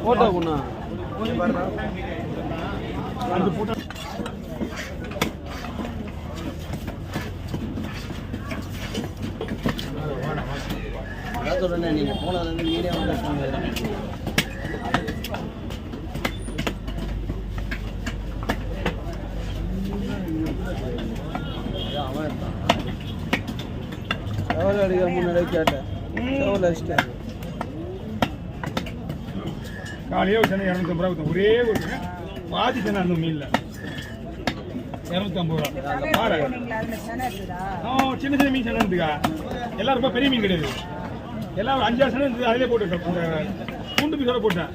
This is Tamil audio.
போட்டோ குண்ணா அந்த போட்டோ அதான் சொல்றேன் நீங்க போனதுலேருந்து மீடியா வந்து எவ்வளோ அடிக்கிற முன்னாடி கேட்டேன் எவ்வளோ அடிச்சிட்டேன் காலையே ஒரு 250 ரூபா ஒரே ஒரு பாதி தானே அந்த மீன்ல 250 ரூபா சின்ன சின்ன மீன் சனை இருந்துக்கா எல்லாம் ரொம்ப பெரிய மீன் கிடையாது எல்லாம் 5-6 சனை இருந்தது அதிலே போட்டுருக்கேன் பூண்டு பீஸோட போட்டேன்